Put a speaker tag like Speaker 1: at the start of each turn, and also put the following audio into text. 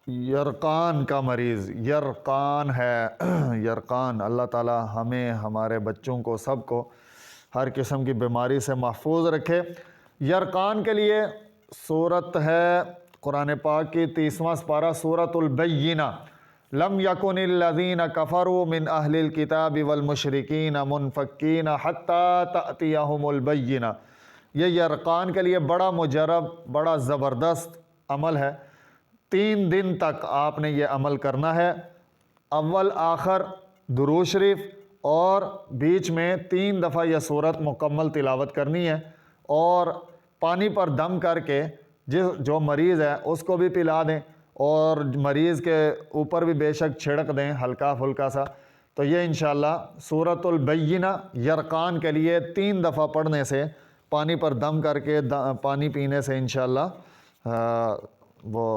Speaker 1: यरकान का मरीज़, यरकान है यरकान। अल्लाह ताला हमें, हमारे बच्चों को, सबको हर किस्म की बीमारी से महफूज रखे। यरकान के लिए सूरत है कुरान पाक की 30वां पारा, सूरतुल बय्यिना। लम यकुनिल्लज़ीना कफ़रू मिन अहलिल किताबि वल मुशरिकीना मुनफ़क्कीना हत्ता तअतियहुमुल बय्यिना। ये यरकान के लिए बड़ा मुजरब, बड़ा ज़बरदस्त अमल है। 3 दिन तक आपने ये अमल करना है। अव्वल आखिर दुरूद शरीफ और बीच में 3 दफ़ा यह सूरत मुकम्मल तिलावत करनी है। और पानी पर दम करके जो मरीज़ है उसको भी पिला दें और मरीज़ के ऊपर भी बेशक छिड़क दें हल्का फुल्का सा। तो ये इंशाअल्लाह सूरतुल बय्यिना यरकान के लिए 3 दफ़ा पढ़ने से, पानी पर दम करके पानी पीने से इंशाअल्लाह वो